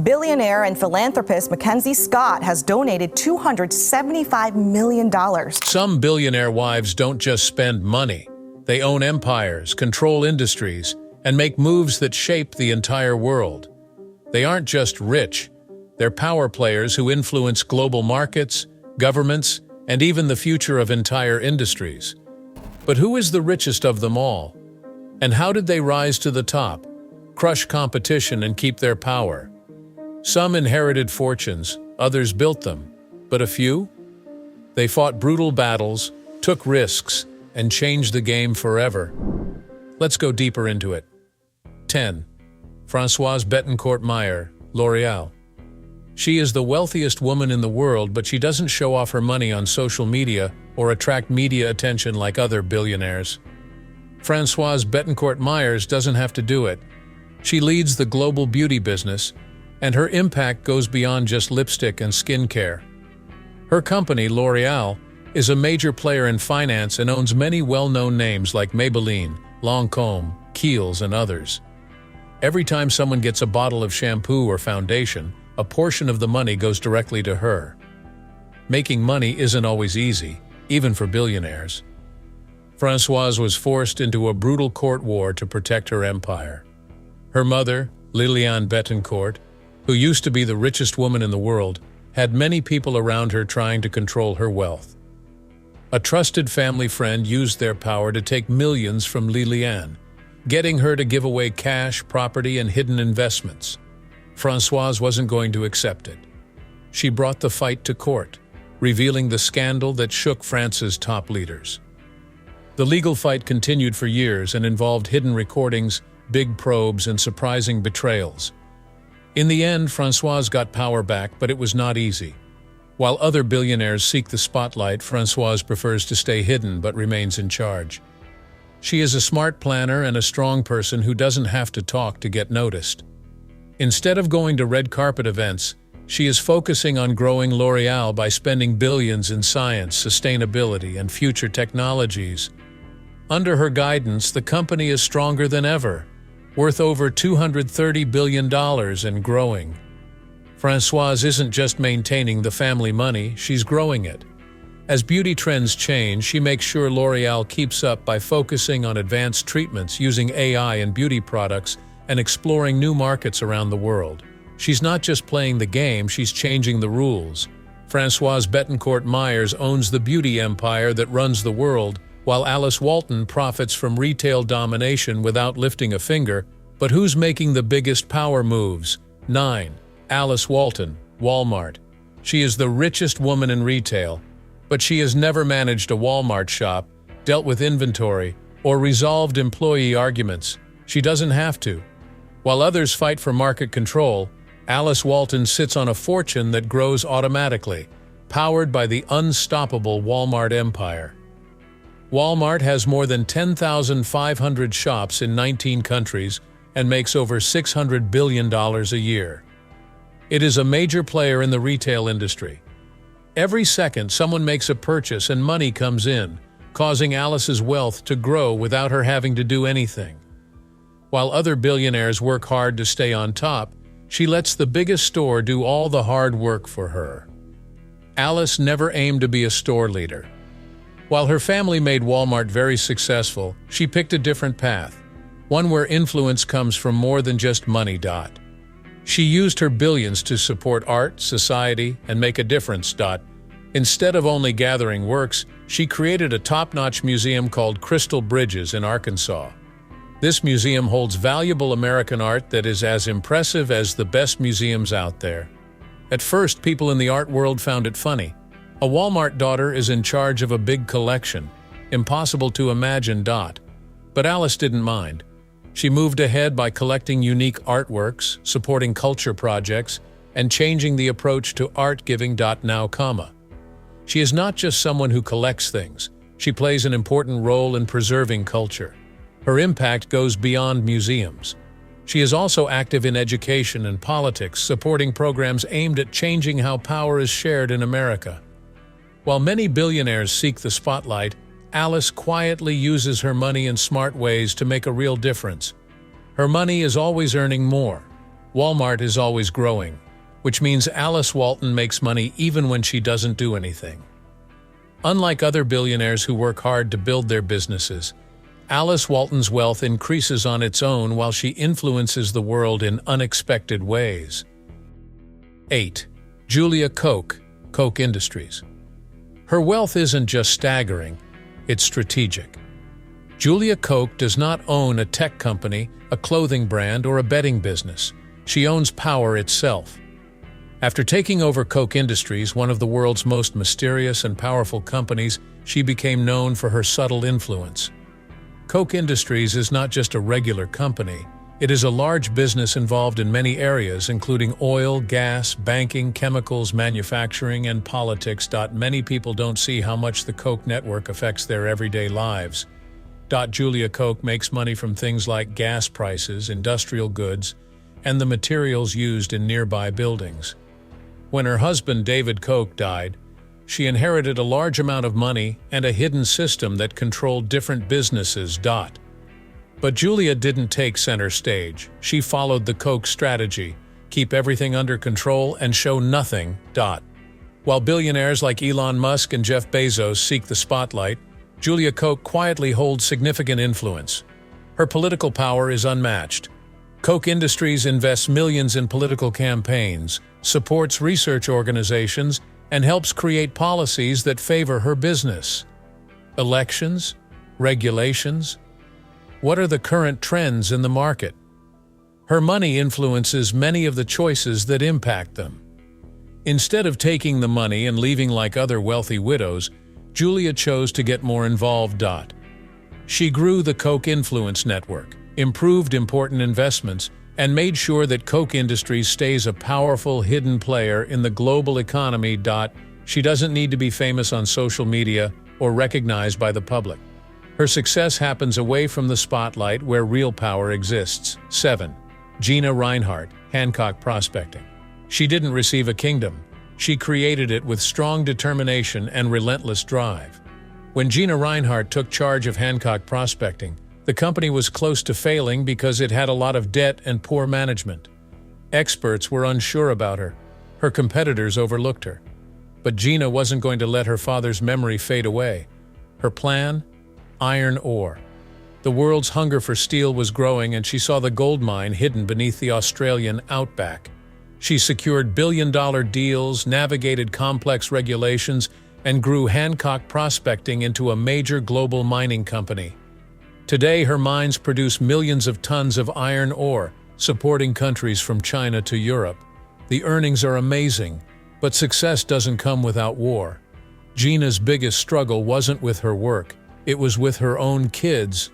Billionaire and philanthropist Mackenzie Scott has donated $275 million. Some billionaire wives don't just spend money. They own empires, control industries, and make moves that shape the entire world. They aren't just rich. They're power players who influence global markets, governments, and even the future of entire industries. But who is the richest of them all? And how did they rise to the top, crush competition, and keep their power? Some inherited fortunes, others built them. But a few? They fought brutal battles, took risks, and changed the game forever. Let's go deeper into it. 10. Françoise Bettencourt-Meyers, L'Oréal. She is the wealthiest woman in the world, but she doesn't show off her money on social media or attract media attention like other billionaires. Françoise Bettencourt-Meyers doesn't have to do it. She leads the global beauty business, and her impact goes beyond just lipstick and skincare. Her company, L'Oréal, is a major player in finance and owns many well-known names like Maybelline, Lancôme, Kiehl's, and others. Every time someone gets a bottle of shampoo or foundation, a portion of the money goes directly to her. Making money isn't always easy, even for billionaires. Françoise was forced into a brutal court war to protect her empire. Her mother, Liliane Bettencourt, who used to be the richest woman in the world, had many people around her trying to control her wealth. A trusted family friend used their power to take millions from Liliane, getting her to give away cash, property, and hidden investments. Françoise wasn't going to accept it. She brought the fight to court, revealing the scandal that shook France's top leaders. The legal fight continued for years and involved hidden recordings, big probes, and surprising betrayals. In the end, Françoise got power back, but it was not easy. While other billionaires seek the spotlight, Françoise prefers to stay hidden but remains in charge. She is a smart planner and a strong person who doesn't have to talk to get noticed. Instead of going to red carpet events, she is focusing on growing L'Oréal by spending billions in science, sustainability, and future technologies. Under her guidance, the company is stronger than ever, worth over $230 billion and growing. Françoise isn't just maintaining the family money, she's growing it. As beauty trends change, she makes sure L'Oréal keeps up by focusing on advanced treatments using AI in beauty products and exploring new markets around the world. She's not just playing the game, she's changing the rules. Françoise Bettencourt-Meyers owns the beauty empire that runs the world, while Alice Walton profits from retail domination without lifting a finger. But who's making the biggest power moves? 9. Alice Walton, Walmart. She is the richest woman in retail, but she has never managed a Walmart shop, dealt with inventory, or resolved employee arguments. She doesn't have to. While others fight for market control, Alice Walton sits on a fortune that grows automatically, powered by the unstoppable Walmart empire. Walmart has more than 10,500 shops in 19 countries and makes over $600 billion a year. It is a major player in the retail industry. Every second, someone makes a purchase and money comes in, causing Alice's wealth to grow without her having to do anything. While other billionaires work hard to stay on top, she lets the biggest store do all the hard work for her. Alice never aimed to be a store leader. While her family made Walmart very successful, she picked a different path, one where influence comes from more than just money. She used her billions to support art, society, and make a difference. Instead of only gathering works, she created a top-notch museum called Crystal Bridges in Arkansas. This museum holds valuable American art that is as impressive as the best museums out there. At first, people in the art world found it funny. A Walmart daughter is in charge of a big collection. Impossible to imagine. But Alice didn't mind. She moved ahead by collecting unique artworks, supporting culture projects, and changing the approach to art giving. Now, she is not just someone who collects things. She plays an important role in preserving culture. Her impact goes beyond museums. She is also active in education and politics, supporting programs aimed at changing how power is shared in America. While many billionaires seek the spotlight, Alice quietly uses her money in smart ways to make a real difference. Her money is always earning more. Walmart is always growing, which means Alice Walton makes money even when she doesn't do anything. Unlike other billionaires who work hard to build their businesses, Alice Walton's wealth increases on its own while she influences the world in unexpected ways. 8. Julia Koch, Koch Industries. Her wealth isn't just staggering, it's strategic. Julia Koch does not own a tech company, a clothing brand, or a betting business. She owns power itself. After taking over Koch Industries, one of the world's most mysterious and powerful companies, she became known for her subtle influence. Koch Industries is not just a regular company. It is a large business involved in many areas, including oil, gas, banking, chemicals, manufacturing, and politics. Many people don't see how much the Koch network affects their everyday lives. Julia Koch makes money from things like gas prices, industrial goods, and the materials used in nearby buildings. When her husband David Koch died, she inherited a large amount of money and a hidden system that controlled different businesses. But Julia didn't take center stage. She followed the Koch strategy: keep everything under control and show nothing. While billionaires like Elon Musk and Jeff Bezos seek the spotlight, Julia Koch quietly holds significant influence. Her political power is unmatched. Koch Industries invests millions in political campaigns, supports research organizations, and helps create policies that favor her business. Elections? Regulations? What are the current trends in the market? Her money influences many of the choices that impact them. Instead of taking the money and leaving like other wealthy widows, Julia chose to get more involved. She grew the Koch Influence Network, improved important investments, and made sure that Koch Industries stays a powerful hidden player in the global economy. She doesn't need to be famous on social media or recognized by the public. Her success happens away from the spotlight where real power exists. 7. Gina Rinehart, Hancock Prospecting. She didn't receive a kingdom. She created it with strong determination and relentless drive. When Gina Rinehart took charge of Hancock Prospecting, the company was close to failing because it had a lot of debt and poor management. Experts were unsure about her. Her competitors overlooked her. But Gina wasn't going to let her father's memory fade away. Her plan? Iron ore. The world's hunger for steel was growing, and she saw the gold mine hidden beneath the Australian outback. She secured billion-dollar deals, navigated complex regulations, and grew Hancock Prospecting into a major global mining company. Today, her mines produce millions of tons of iron ore, supporting countries from China to Europe. The earnings are amazing, but success doesn't come without war. Gina's biggest struggle wasn't with her work, it was with her own kids.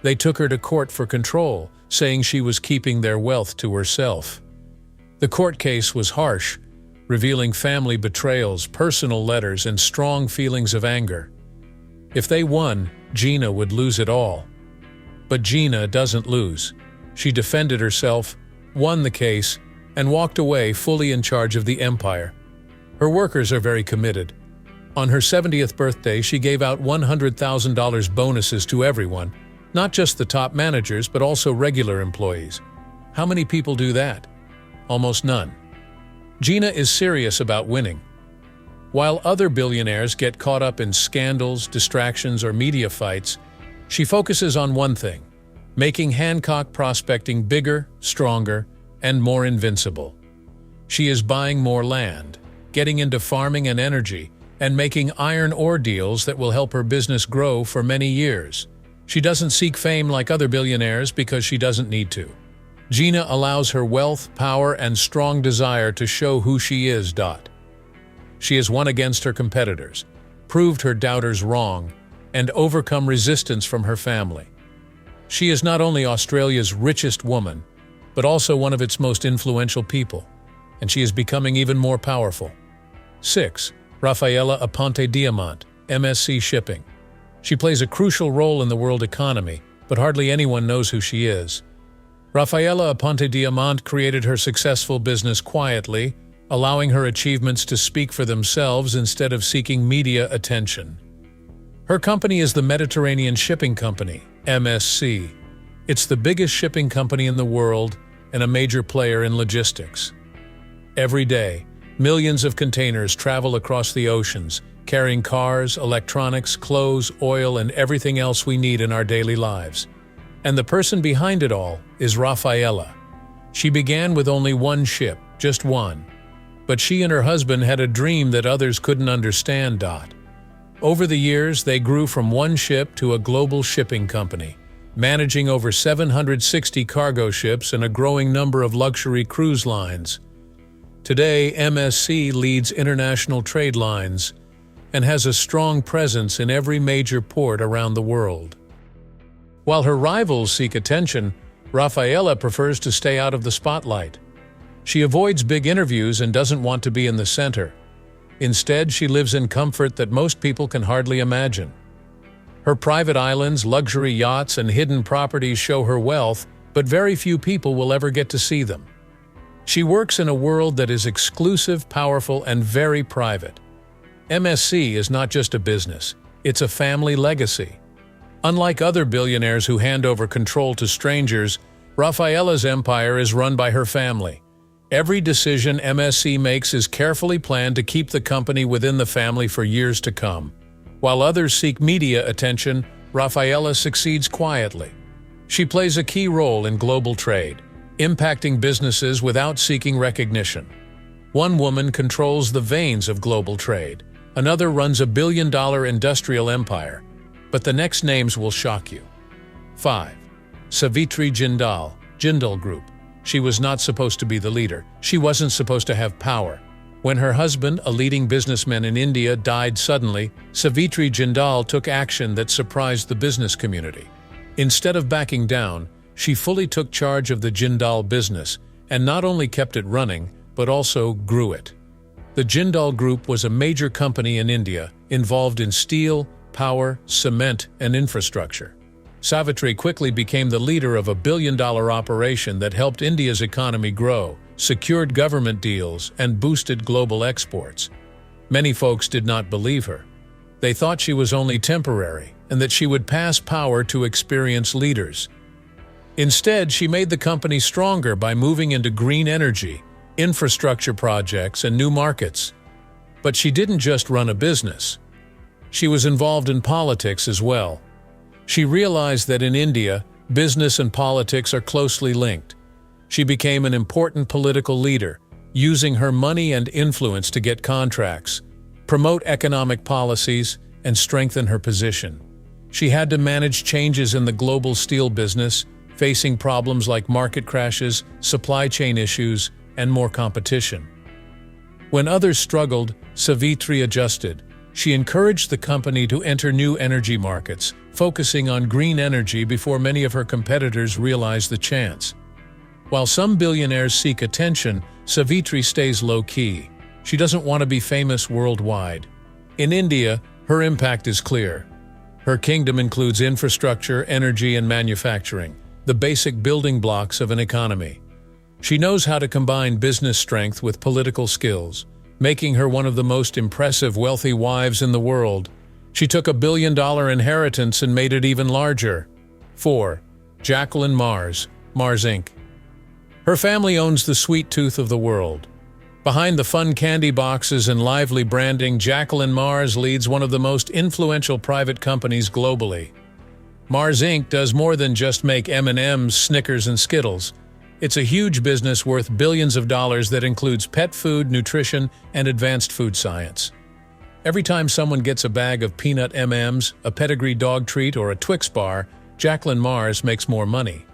They took her to court for control, saying she was keeping their wealth to herself. The court case was harsh, revealing family betrayals, personal letters, and strong feelings of anger. If they won, Gina would lose it all. But Gina doesn't lose. She defended herself, won the case, and walked away fully in charge of the empire. Her workers are very committed. On her 70th birthday, she gave out $100,000 bonuses to everyone, not just the top managers, but also regular employees. How many people do that? Almost none. Gina is serious about winning. While other billionaires get caught up in scandals, distractions, or media fights, she focuses on one thing: making Hancock Prospecting bigger, stronger, and more invincible. She is buying more land, getting into farming and energy, and making iron ore deals that will help her business grow for many years. She doesn't seek fame like other billionaires because she doesn't need to. Gina allows her wealth, power, and strong desire to show who she is. She has won against her competitors, proved her doubters wrong, and overcome resistance from her family. She is not only Australia's richest woman, but also one of its most influential people, and she is becoming even more powerful. 6. Rafaela Aponte Diamant, MSC Shipping. She plays a crucial role in the world economy, but hardly anyone knows who she is. Rafaela Aponte Diamant created her successful business quietly, allowing her achievements to speak for themselves instead of seeking media attention. Her company is the Mediterranean Shipping Company, MSC. It's the biggest shipping company in the world, and a major player in logistics. Every day, millions of containers travel across the oceans, carrying cars, electronics, clothes, oil, and everything else we need in our daily lives. And the person behind it all is Rafaela. She began with only one ship, just one. But she and her husband had a dream that others couldn't understand. Over the years, they grew from one ship to a global shipping company, managing over 760 cargo ships and a growing number of luxury cruise lines. Today, MSC leads international trade lines and has a strong presence in every major port around the world. While her rivals seek attention, Rafaela prefers to stay out of the spotlight. She avoids big interviews and doesn't want to be in the center. Instead, she lives in comfort that most people can hardly imagine. Her private islands, luxury yachts, and hidden properties show her wealth, but very few people will ever get to see them. She works in a world that is exclusive, powerful, and very private. MSC is not just a business, it's a family legacy. Unlike other billionaires who hand over control to strangers, Rafaela's empire is run by her family. Every decision MSC makes is carefully planned to keep the company within the family for years to come. While others seek media attention, Rafaela succeeds quietly. She plays a key role in global trade, impacting businesses without seeking recognition. One woman controls the veins of global trade. Another runs a billion-dollar industrial empire. But the next names will shock you. 5. Savitri Jindal Group. She was not supposed to be the leader. She wasn't supposed to have power. When her husband, a leading businessman in India, died suddenly, Savitri Jindal took action that surprised the business community. Instead of backing down, she fully took charge of the Jindal business and not only kept it running, but also grew it. The Jindal Group was a major company in India, involved in steel, power, cement, and infrastructure. Savitri quickly became the leader of a billion-dollar operation that helped India's economy grow, secured government deals, and boosted global exports. Many folks did not believe her. They thought she was only temporary and that she would pass power to experienced leaders. Instead, she made the company stronger by moving into green energy, infrastructure projects, and new markets. But she didn't just run a business. She was involved in politics as well. She realized that in India, business and politics are closely linked. She became an important political leader, using her money and influence to get contracts, promote economic policies, and strengthen her position. She had to manage changes in the global steel business, facing problems like market crashes, supply chain issues, and more competition. When others struggled, Savitri adjusted. She encouraged the company to enter new energy markets, focusing on green energy before many of her competitors realized the chance. While some billionaires seek attention, Savitri stays low-key. She doesn't want to be famous worldwide. In India, her impact is clear. Her kingdom includes infrastructure, energy, and manufacturing, the basic building blocks of an economy. She knows how to combine business strength with political skills, making her one of the most impressive wealthy wives in the world. She took $1 billion inheritance and made it even larger. 4. Jacqueline Mars Inc. Her family owns the sweet tooth of the world. Behind the fun candy boxes and lively branding, Jacqueline Mars leads one of the most influential private companies globally. Mars Inc. does more than just make M&Ms, Snickers, and Skittles. It's a huge business worth billions of dollars that includes pet food, nutrition, and advanced food science. Every time someone gets a bag of peanut M&Ms, a pedigree dog treat, or a Twix bar, Jacqueline Mars makes more money.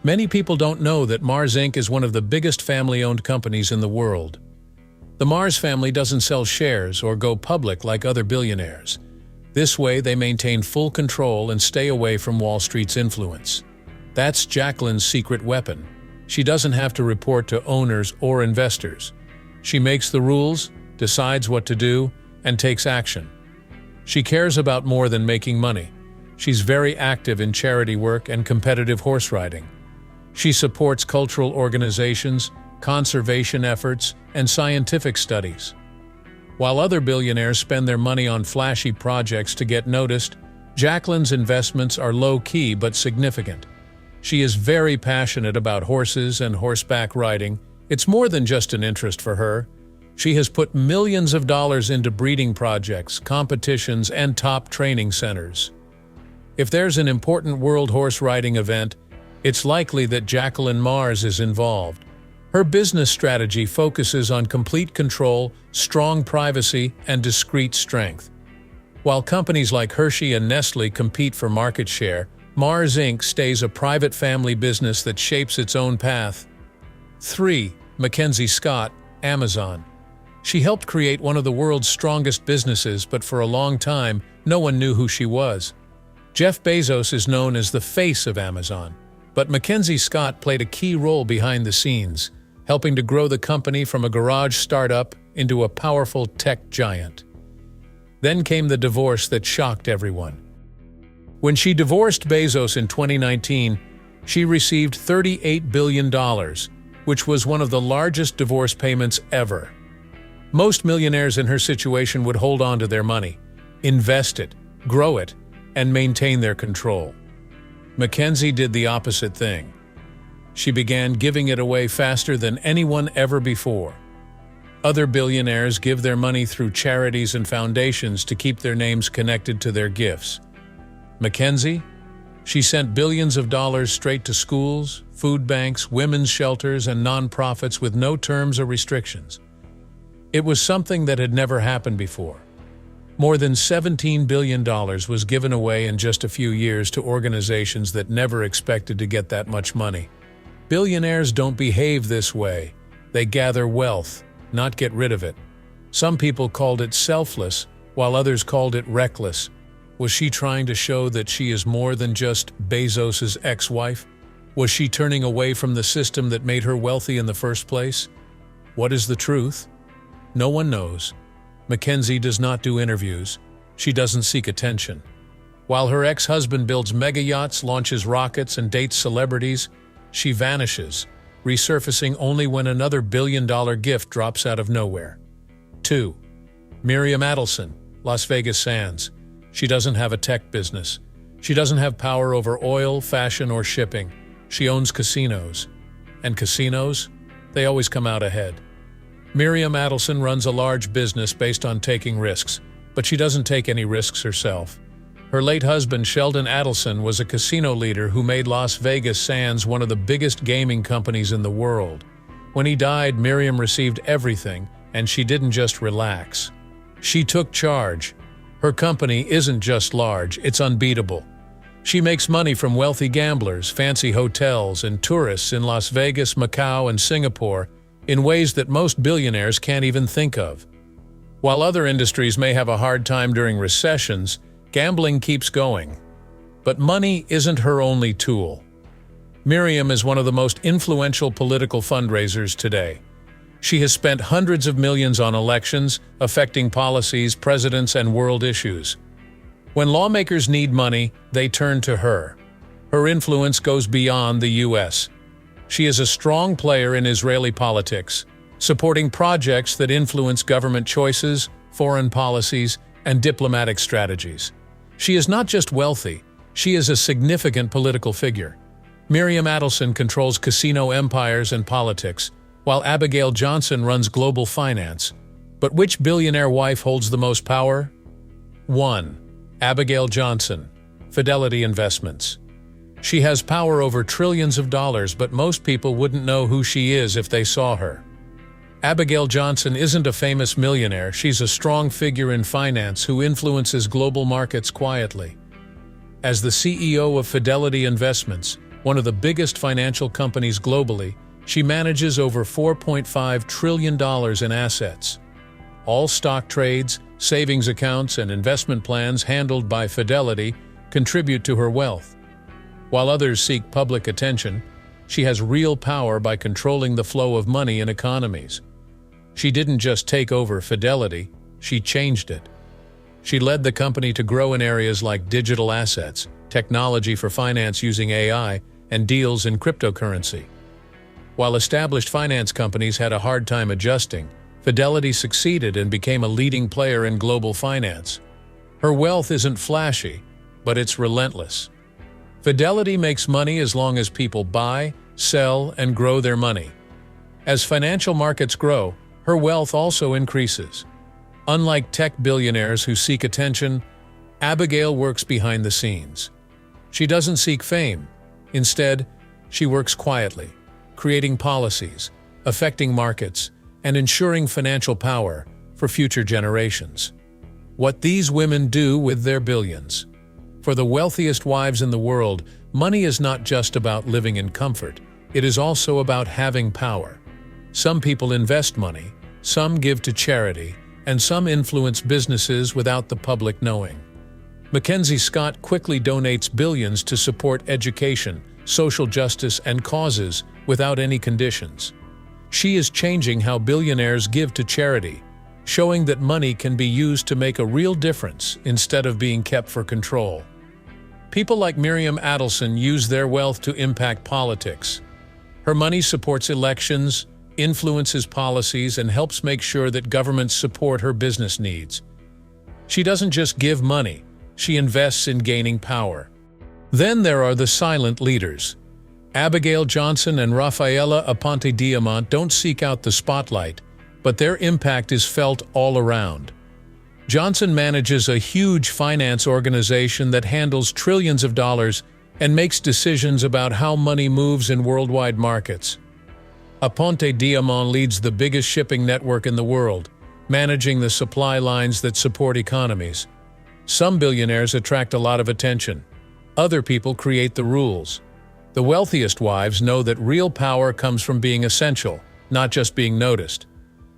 Many people don't know that Mars Inc. is one of the biggest family-owned companies in the world. The Mars family doesn't sell shares or go public like other billionaires. This way, they maintain full control and stay away from Wall Street's influence. That's Jacqueline's secret weapon. She doesn't have to report to owners or investors. She makes the rules, decides what to do, and takes action. She cares about more than making money. She's very active in charity work and competitive horse riding. She supports cultural organizations, conservation efforts, and scientific studies. While other billionaires spend their money on flashy projects to get noticed, Jacqueline's investments are low-key but significant. She is very passionate about horses and horseback riding. It's more than just an interest for her. She has put millions of dollars into breeding projects, competitions, and top training centers. If there's an important world horse riding event, it's likely that Jacqueline Mars is involved. Her business strategy focuses on complete control, strong privacy, and discreet strength. While companies like Hershey and Nestle compete for market share, Mars Inc. stays a private family business that shapes its own path. 3. Mackenzie Scott, Amazon. She helped create one of the world's strongest businesses, but for a long time, no one knew who she was. Jeff Bezos is known as the face of Amazon, but Mackenzie Scott played a key role behind the scenes, helping to grow the company from a garage startup into a powerful tech giant. Then came the divorce that shocked everyone. When she divorced Bezos in 2019, she received $38 billion, which was one of the largest divorce payments ever. Most millionaires in her situation would hold on to their money, invest it, grow it, and maintain their control. Mackenzie did the opposite thing. She began giving it away faster than anyone ever before. Other billionaires give their money through charities and foundations to keep their names connected to their gifts. Mackenzie? She sent billions of dollars straight to schools, food banks, women's shelters, and nonprofits with no terms or restrictions. It was something that had never happened before. More than $17 billion was given away in just a few years to organizations that never expected to get that much money. Billionaires don't behave this way. They gather wealth, not get rid of it. Some people called it selfless, while others called it reckless. Was she trying to show that she is more than just Bezos's ex-wife? Was she turning away from the system that made her wealthy in the first place? What is the truth? No one knows. Mackenzie does not do interviews. She doesn't seek attention. While her ex-husband builds mega yachts, launches rockets, and dates celebrities, she vanishes, resurfacing only when another billion-dollar gift drops out of nowhere. 2. Miriam Adelson, Las Vegas Sands. She doesn't have a tech business. She doesn't have power over oil, fashion, or shipping. She owns casinos. And casinos? They always come out ahead. Miriam Adelson runs a large business based on taking risks, but she doesn't take any risks herself. Her late husband, Sheldon Adelson, was a casino leader who made Las Vegas Sands one of the biggest gaming companies in the world. When he died, Miriam received everything, and she didn't just relax. She took charge. Her company isn't just large, it's unbeatable. She makes money from wealthy gamblers, fancy hotels, and tourists in Las Vegas, Macau, and Singapore in ways that most billionaires can't even think of. While other industries may have a hard time during recessions, gambling keeps going. But money isn't her only tool. Miriam is one of the most influential political fundraisers today. She has spent hundreds of millions on elections, affecting policies, presidents, and world issues. When lawmakers need money, they turn to her. Her influence goes beyond the U.S. She is a strong player in Israeli politics, supporting projects that influence government choices, foreign policies, and diplomatic strategies. She is not just wealthy, she is a significant political figure. Miriam Adelson controls casino empires and politics, while Abigail Johnson runs global finance. But which billionaire wife holds the most power? 1. Abigail Johnson, Fidelity Investments. She has power over trillions of dollars, but most people wouldn't know who she is if they saw her. Abigail Johnson isn't a famous millionaire, she's a strong figure in finance who influences global markets quietly. As the CEO of Fidelity Investments, one of the biggest financial companies globally, she manages over $4.5 trillion in assets. All stock trades, savings accounts, and investment plans handled by Fidelity contribute to her wealth. While others seek public attention, she has real power by controlling the flow of money in economies. She didn't just take over Fidelity, she changed it. She led the company to grow in areas like digital assets, technology for finance using AI, and deals in cryptocurrency. While established finance companies had a hard time adjusting, Fidelity succeeded and became a leading player in global finance. Her wealth isn't flashy, but it's relentless. Fidelity makes money as long as people buy, sell, and grow their money. As financial markets grow, her wealth also increases. Unlike tech billionaires who seek attention, Abigail works behind the scenes. She doesn't seek fame. Instead, she works quietly, creating policies, affecting markets, and ensuring financial power for future generations. What these women do with their billions. For the wealthiest wives in the world, money is not just about living in comfort. It is also about having power. Some people invest money, some give to charity, and some influence businesses without the public knowing. Mackenzie Scott quickly donates billions to support education, social justice, and causes without any conditions. She is changing how billionaires give to charity, showing that money can be used to make a real difference instead of being kept for control. People like Miriam Adelson use their wealth to impact politics. Her money supports elections, influences policies, and helps make sure that governments support her business needs. She doesn't just give money, she invests in gaining power. Then there are the silent leaders. Abigail Johnson and Rafaela Aponte Diamant don't seek out the spotlight, but their impact is felt all around. Johnson manages a huge finance organization that handles trillions of dollars and makes decisions about how money moves in worldwide markets. Aponte Diamant leads the biggest shipping network in the world, managing the supply lines that support economies. Some billionaires attract a lot of attention. Other people create the rules. The wealthiest wives know that real power comes from being essential, not just being noticed.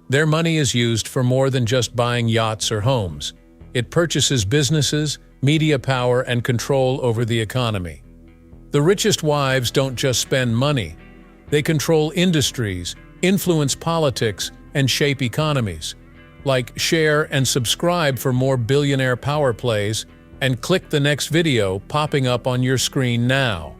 Their money is used for more than just buying yachts or homes. It purchases businesses, media power, and control over the economy. The richest wives don't just spend money. They control industries, influence politics, and shape economies. Like, share, and subscribe for more billionaire power plays, and click the next video popping up on your screen now.